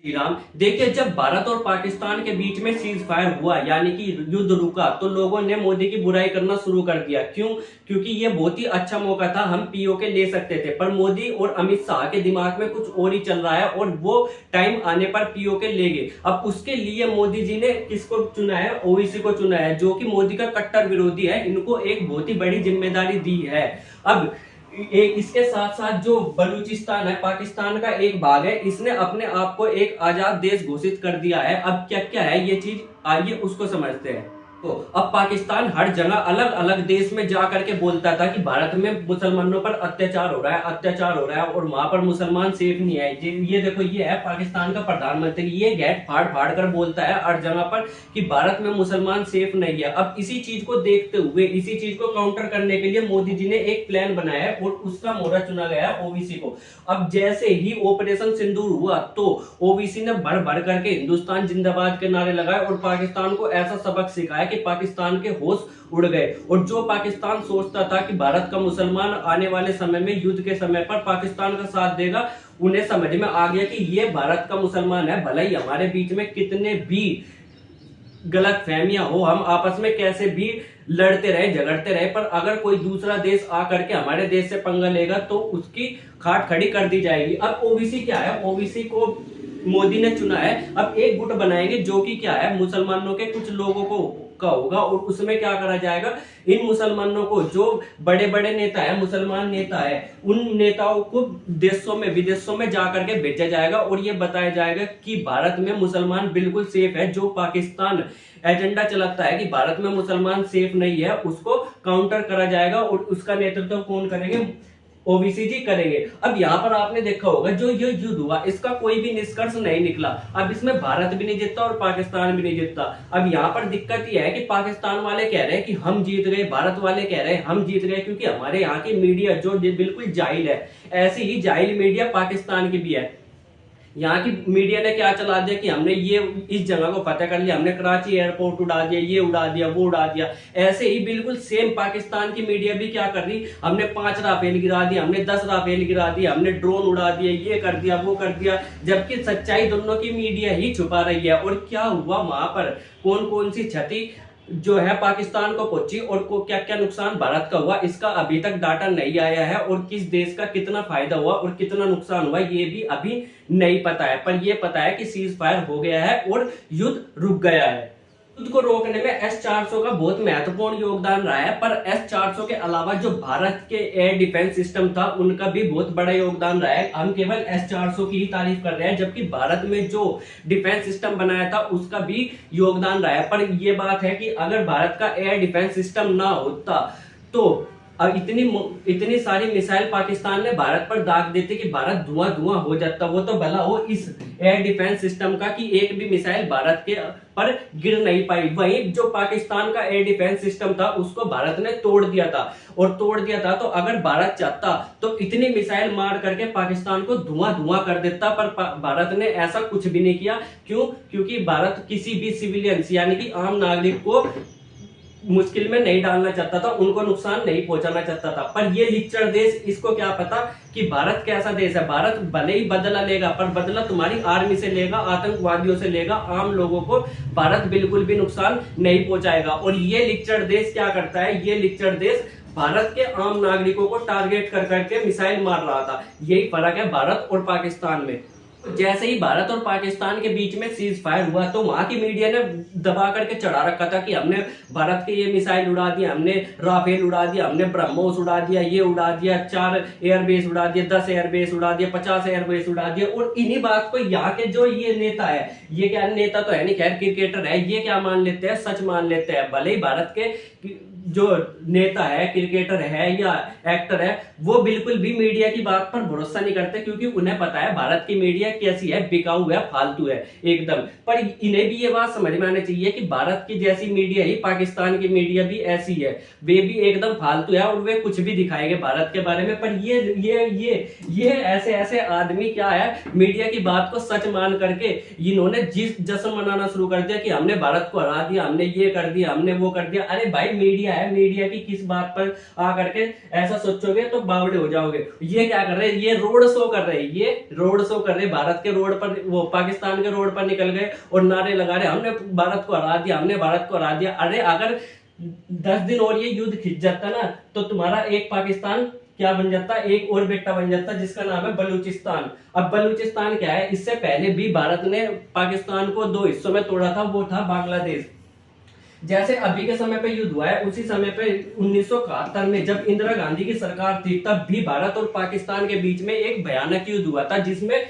राम, देखिए, जब भारत और पाकिस्तान के बीच में सीज फायर हुआ यानी कि युद्ध रुका तो लोगों ने मोदी की बुराई करना शुरू कर दिया। क्यों? क्योंकि ये बहुत ही अच्छा मौका था, हम पीओके ले सकते थे। पर मोदी और अमित शाह के दिमाग में कुछ और ही चल रहा है और वो टाइम आने पर पीओके ले गए। अब उसके लिए मोदी जी ने किसको चुना है? ओवैसी को चुना है, जो कि मोदी का कट्टर विरोधी है। इनको एक बहुत ही बड़ी जिम्मेदारी दी है। अब इसके साथ साथ जो बलूचिस्तान है, पाकिस्तान का एक भाग है, इसने अपने आप को एक आजाद देश घोषित कर दिया है। अब क्या क्या है ये चीज, आइए उसको समझते हैं। तो अब पाकिस्तान हर जगह अलग अलग देश में जा करके बोलता था कि भारत में मुसलमानों पर अत्याचार हो रहा है, अत्याचार हो रहा है और वहां पर मुसलमान सेफ नहीं है। ये देखो, ये है पाकिस्तान का प्रधानमंत्री, ये गेट फाड़ फाड़ कर बोलता है हर जगह पर कि भारत में मुसलमान सेफ नहीं है। अब इसी चीज को देखते हुए, इसी चीज को काउंटर करने के लिए मोदी जी ने एक प्लान बनाया है और उसका मोहरा चुना गया है ओवैसी को। अब जैसे ही ऑपरेशन सिंदूर हुआ तो ओवैसी ने भर भर करके हिंदुस्तान जिंदाबाद के नारे लगाए और पाकिस्तान को ऐसा सबक सिखाया कि पाकिस्तान के होश उड़ गए। और जो पाकिस्तान सोचता था कि भारत का मुसलमान आने वाले समय में, युद्ध के समय पर पाकिस्तान का साथ देगा, उन्हें समझ में आ गया कि ये भारत का मुसलमान है। भले ही हमारे बीच में कितने भी गलत फहमियां हो, हम आपस में कैसे भी लड़ते रहे, झगड़ते रहे, पर अगर कोई दूसरा देश आकर के हमारे देश से पंगा लेगा तो उसकी खाट खड़ी कर दी जाएगी। अब ओबीसी क्या है? ओबीसी को मोदी ने चुना है। अब एक गुट बनाएंगे जो कि क्या है, मुसलमानों के कुछ लोगों को का होगा और उसमें क्या करा जाएगा, इन मुसलमानों को, जो बड़े बड़े नेता है, मुसलमान नेता है, उन नेताओं को देशों में, विदेशों में जाकर के भेजा जाएगा और ये बताया जाएगा कि भारत में मुसलमान बिल्कुल सेफ है। जो पाकिस्तान एजेंडा चलाता है कि भारत में मुसलमान सेफ नहीं है, उसको काउंटर करा जाएगा और उसका नेतृत्व कौन करेंगे? ओबीसी जी करेंगे। अब यहाँ पर आपने देखा होगा जो ये युद्ध हुआ, इसका कोई भी निष्कर्ष नहीं निकला। अब इसमें भारत भी नहीं जीतता और पाकिस्तान भी नहीं जीतता। अब यहाँ पर दिक्कत यह है कि पाकिस्तान वाले कह रहे हैं कि हम जीत गए, भारत वाले कह रहे हैं हम जीत गए, क्योंकि हमारे यहाँ की मीडिया जो बिल्कुल जाहिल है, ऐसी ही जाहिल मीडिया पाकिस्तान की भी है। यहाँ की मीडिया ने क्या चला दिया कि हमने ये इस जगह को फतेह कर लिया, हमने कराची एयरपोर्ट उड़ा दिया, ये उड़ा दिया, वो उड़ा दिया। ऐसे ही बिल्कुल सेम पाकिस्तान की मीडिया भी क्या कर रही, हमने 5 राफेल गिरा दिया, हमने 10 राफेल गिरा दिया, हमने ड्रोन उड़ा दिया, ये कर दिया, वो कर दिया, जबकि सच्चाई दोनों की मीडिया ही छुपा रही है। और क्या हुआ वहां पर, कौन कौन सी क्षति जो है पाकिस्तान को पहुंची और को क्या क्या नुकसान भारत का हुआ, इसका अभी तक डाटा नहीं आया है। और किस देश का कितना फायदा हुआ और कितना नुकसान हुआ, ये भी अभी नहीं पता है। पर यह पता है कि सीज फायर हो गया है और युद्ध रुक गया है। युद्ध को रोकने में S-400 का बहुत महत्वपूर्ण योगदान रहा है, पर S-400 के अलावा जो भारत के एयर डिफेंस सिस्टम था, उनका भी बहुत बड़ा योगदान रहा है। हम केवल S-400 की ही तारीफ कर रहे हैं, जबकि भारत में जो डिफेंस सिस्टम बनाया था उसका भी योगदान रहा है। पर यह बात है कि अगर भारत का एयर डिफेंस सिस्टम ना होता तो अब इतनी सारी मिसाइल पाकिस्तान ने भारत पर दाग देते कि भारत धुआं धुआं हो जाता। वो तो भला हो इस एयर डिफेंस सिस्टम का कि एक भी मिसाइल भारत के पर गिर नहीं पाई। वहीं जो पाकिस्तान का एयर डिफेंस सिस्टम था उसको भारत ने तोड़ दिया था, और तोड़ दिया था तो अगर भारत चाहता तो इतनी मिसाइल मार करके पाकिस्तान को धुआं धुआं कर देता। पर भारत ने ऐसा कुछ भी नहीं किया। क्यों? क्योंकि भारत किसी भी सिविलियंस यानी कि आम नागरिक को मुश्किल में नहीं डालना चाहता था, उनको नुकसान नहीं पहुंचाना चाहता था। पर ये लिच्चड़ देश, इसको क्या पता कि भारत कैसा देश है। भारत भले ही बदला लेगा, पर बदला तुम्हारी आर्मी से लेगा, आतंकवादियों से लेगा, आम लोगों को भारत बिल्कुल भी नुकसान नहीं पहुंचाएगा। और ये लिच्चड़ देश क्या करता है, ये लिच्चड़ देश भारत के आम नागरिकों को टारगेट कर करके मिसाइल मार रहा था। यही फर्क है भारत और पाकिस्तान में। जैसे ही भारत और पाकिस्तान के बीच में सीज फायर हुआ तो वहां की मीडिया ने दबा करके चढ़ा रखा था कि हमने भारत के ये मिसाइल उड़ा दिया, हमने राफेल उड़ा दिया, हमने ब्रह्मोस उड़ा दिया, ये उड़ा दिया, 4 एयरबेस उड़ा दिया, 10 एयरबेस उड़ा दिया, 50 एयरबेस उड़ा दिया। और इन्हीं बात को यहाँ के जो ये नेता है, ये क्या नेता तो है नहीं, खैर क्रिकेटर है, ये क्या मान लेते हैं, सच मान लेते हैं। भले ही भारत के जो नेता है, क्रिकेटर है या एक्टर है, वो बिल्कुल भी मीडिया की बात पर भरोसा नहीं करते, क्योंकि उन्हें पता है भारत की मीडिया कैसी है, बिकाऊ है, फालतू है एकदम। पर इन्हें भी ये बात समझ में आनी चाहिए कि भारत की जैसी मीडिया ही पाकिस्तान की मीडिया भी ऐसी है, वे भी एकदम फालतू है और वे कुछ भी दिखाएंगे भारत के बारे में। पर ये ऐसे ऐसे आदमी क्या है, मीडिया की बात को सच मान करके इन्होंने जश्न मनाना शुरू कर दिया कि हमने भारत को हरा दिया, हमने ये कर दिया, हमने वो कर दिया। अरे भाई, मीडिया मीडिया है, मीडिया की किस बात पर आकर के ऐसा सोचोगे तो बावड़े हो जाओगे। ये क्या कर रहे हैं, ये रोड शो कर रहे हैं, ये रोड शो कर रहे हैं, भारत के रोड पर, वो पाकिस्तान के रोड पर निकल गए और नारे लगा रहे हमने भारत को हरा दिया, हमने भारत को हरा दिया। अरे अगर 10 दिन और ये युद्ध खिंच जाता ना तो तुम्हारा एक पाकिस्तान क्या बन जाता, एक और बेटा बन जाता जिसका नाम है बलूचिस्तान। अब बलूचिस्तान क्या है, इससे पहले भी भारत ने पाकिस्तान को 2 हिस्सों में तोड़ा था, वो था बांग्लादेश। जैसे अभी के समय पे युद्ध हुआ है, उसी समय पे 1971 में जब इंदिरा गांधी की सरकार थी, तब भी भारत और पाकिस्तान के बीच में एक भयानक युद्ध हुआ था, जिसमें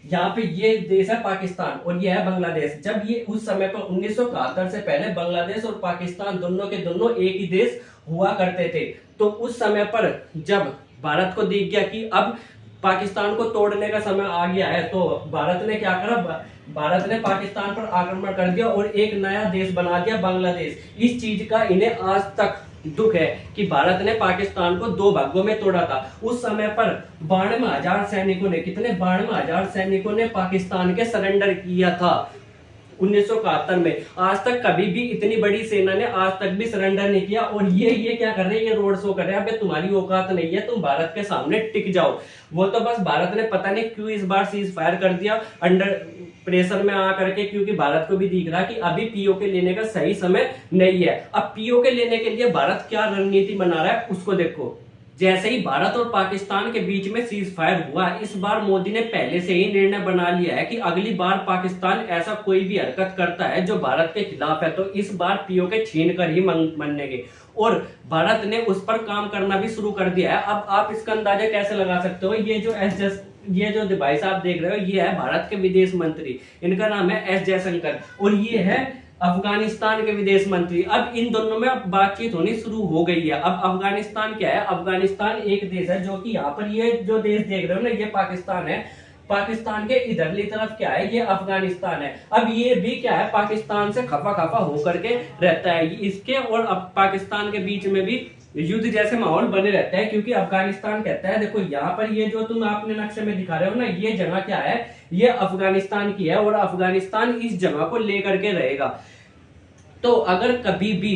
यहाँ पे ये देश है पाकिस्तान और ये है बांग्लादेश। जब ये उस समय पर 1971 से पहले बांग्लादेश और पाकिस्तान दोनों के दोनों एक ही देश हुआ करते थे। तो उस समय पर जब भारत को दिख गया कि अब पाकिस्तान को तोड़ने का समय आ गया है, तो भारत ने क्या करा, भारत ने पाकिस्तान पर आक्रमण कर दिया और एक नया देश बना दिया बांग्लादेश। इस चीज का इन्हें आज तक दुख है कि भारत ने पाकिस्तान को 2 भागों में तोड़ा था। उस समय पर 92,000 सैनिकों ने, कितने, 92,000 सैनिकों ने पाकिस्तान के सरेंडर किया था 1971 में। आज तक कभी भी इतनी बड़ी सेना ने आज तक भी सरेंडर नहीं किया। और ये क्या कर रहे हैं, ये रोड शो कर रहे हैं, अबे तुम्हारी औकात नहीं है, तुम भारत के सामने टिक जाओ। वो तो बस भारत ने पता नहीं क्यों इस बार सीज फायर कर दिया अंडर प्रेशर में आकर के, क्योंकि भारत को भी दिख रहा कि अभी पीओके लेने का सही समय नहीं है। अब पीओके लेने के लिए भारत क्या रणनीति बना रहा है उसको देखो। जैसे ही भारत और पाकिस्तान के बीच में सीज फायर हुआ, इस बार मोदी ने पहले से ही निर्णय बना लिया है कि अगली बार पाकिस्तान ऐसा कोई भी हरकत करता है जो भारत के खिलाफ है, तो इस बार पीओके छीन कर ही मानेंगे। और भारत ने उस पर काम करना भी शुरू कर दिया है। अब आप इसका अंदाजा कैसे लगा सकते हो, ये जो भाई साहब देख रहे हो, ये है भारत के विदेश मंत्री, इनका नाम है एस जयशंकर, और ये है अफगानिस्तान के विदेश मंत्री। अब इन दोनों में अब बातचीत होनी शुरू हो गई है। अब अफगानिस्तान क्या है, अफगानिस्तान एक देश है जो कि यहाँ पर, ये जो देश देख रहे हो ना, ये पाकिस्तान है, पाकिस्तान के इधरली तरफ क्या है, ये अफगानिस्तान है। अब ये भी क्या है, पाकिस्तान से खफा खफा होकर के रहता है। इसके और अब पाकिस्तान के बीच में भी युद्ध जैसे माहौल बने रहते हैं, क्योंकि अफगानिस्तान कहता है देखो यहाँ पर ये जो तुम आपने नक्शे में दिखा रहे हो ना, ये जगह क्या है, ये अफगानिस्तान की है और अफगानिस्तान इस जगह को लेकर के रहेगा। तो अगर कभी भी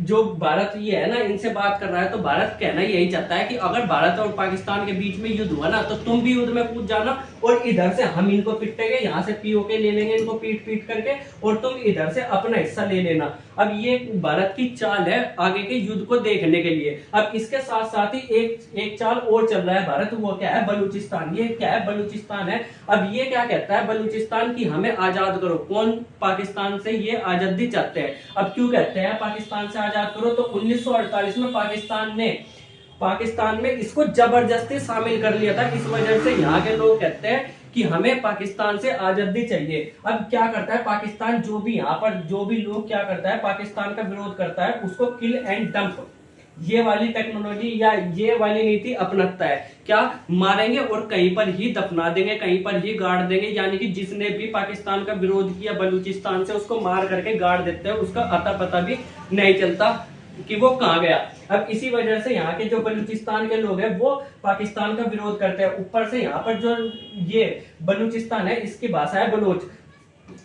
जो भारत ये है ना, इनसे बात कर रहा है, तो भारत कहना यही चाहता है कि अगर भारत और पाकिस्तान के बीच में युद्ध हुआ ना, तो तुम भी युद्ध में कूद जाना और इधर से हम इनको पिटेंगे, यहाँ से पीओके ले लेंगे इनको पीट पीट करके, और तुम इधर से अपना हिस्सा ले लेना। अब ये भारत की चाल है आगे के युद्ध को देखने के लिए। अब इसके साथ साथ ही एक चाल और चल रहा है भारत, वो क्या है, बलूचिस्तान। ये क्या है, बलूचिस्तान है। अब ये क्या कहता है बलूचिस्तान की हमें आजाद करो। कौन, पाकिस्तान से ये आजादी चाहते हैं। अब क्यों कहते हैं पाकिस्तान से आजाद करो, तो 1948 में पाकिस्तान में इसको जबरदस्ती शामिल कर लिया था। इस वजह से यहाँ के लोग कहते हैं कि हमें पाकिस्तान से आजादी चाहिए। अब क्या करता है पाकिस्तान, जो भी यहाँ पर जो भी लोग क्या करता है, पाकिस्तान का विरोध करता है, उसको किल एंड डंप, ये वाली टेक्नोलॉजी या ये वाली नीति अपनाता है। क्या, मारेंगे और कहीं पर ही दफना देंगे, कहीं पर ही गाड़ देंगे। यानी कि जिसने भी पाकिस्तान का विरोध किया बलूचिस्तान से, उसको मार करके गाड़ देते हैं, उसका अता पता भी नहीं चलता कि वो कहाँ गया। अब इसी वजह से यहाँ के जो बलूचिस्तान के लोग हैं वो पाकिस्तान का विरोध करते हैं। ऊपर से यहाँ पर जो ये बलूचिस्तान है, इसकी भाषा है बलोच।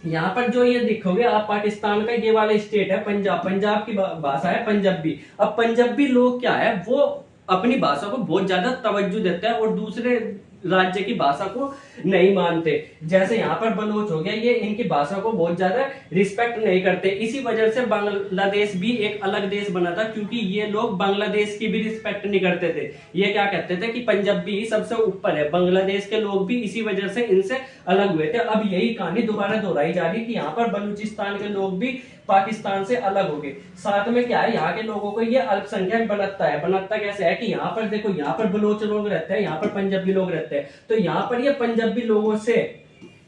यहाँ पर जो ये दिखोगे आप, पाकिस्तान का ये वाला स्टेट है पंजाब की भाषा है पंजाबी। अब पंजाबी लोग क्या है, वो अपनी भाषा को बहुत ज्यादा तवज्जो देते हैं और दूसरे राज्य की भाषा को नहीं मानते। जैसे यहाँ पर बलोच हो गया, ये इनकी भाषा को बहुत ज्यादा रिस्पेक्ट नहीं करते। इसी वजह से बांग्लादेश भी एक अलग देश बना था, क्योंकि ये लोग बांग्लादेश की भी रिस्पेक्ट नहीं करते थे। ये क्या कहते थे कि पंजाबी ही सबसे ऊपर है, बांग्लादेश के लोग भी इसी वजह से इनसे अलग हुए थे। अब यही कहानी दोबारा दोहराई जा रही कि यहाँ पर बलूचिस्तान के लोग भी पाकिस्तान से अलग हो गए। साथ में क्या है, यहाँ के लोगों को ये अल्पसंख्यक बनाता कैसे है कि यहाँ पर देखो, यहाँ पर बलोच लोग रहते हैं, यहाँ पर पंजाबी लोग रहते हैं। तो यहाँ पर ये पंजाबी लोगों से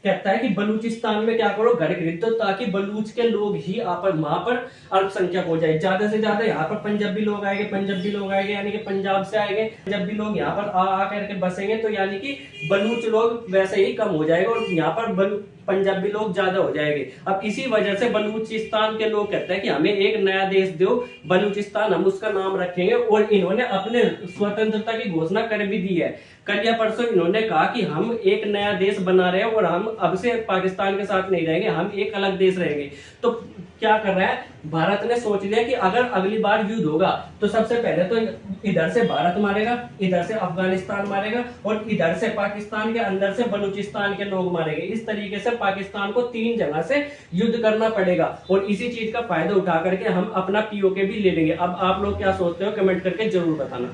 कहता है कि बलूचिस्तान में क्या करो, घर खरीद दो, ताकि बलूच के लोग ही वहां पर अल्पसंख्यक हो जाए। ज्यादा से ज्यादा यहाँ पर पंजाबी लोग आएंगे यानी कि पंजाब से आएंगे, पंजाबी लोग यहाँ पर आ करके बसेंगे, तो यानी कि बलूच लोग वैसे ही कम हो जाएगा और यहाँ पर पंजाबी लोग ज्यादा हो जाएंगे। अब इसी वजह से बलूचिस्तान के लोग कहते हैं कि हमें एक नया देश दो बलूचिस्तान, हम उसका नाम रखेंगे। और इन्होंने अपने स्वतंत्रता की घोषणा कर भी दी है। कल या परसों इन्होंने कहा कि हम एक नया देश बना रहे हैं और हम अब से पाकिस्तान के साथ नहीं रहेंगे, हम एक अलग देश रहेंगे। तो क्या कर रहा है, भारत ने सोच लिया कि अगर अगली बार युद्ध होगा तो सबसे पहले तो इधर से भारत मारेगा, इधर से अफगानिस्तान मारेगा और इधर से पाकिस्तान के अंदर से बलूचिस्तान के लोग मारेंगे। इस तरीके से पाकिस्तान को 3 जगह से युद्ध करना पड़ेगा और इसी चीज का फायदा उठा करके हम अपना पीओके भी ले लेंगे। अब आप लोग क्या सोचते हो, कमेंट करके जरूर बताना।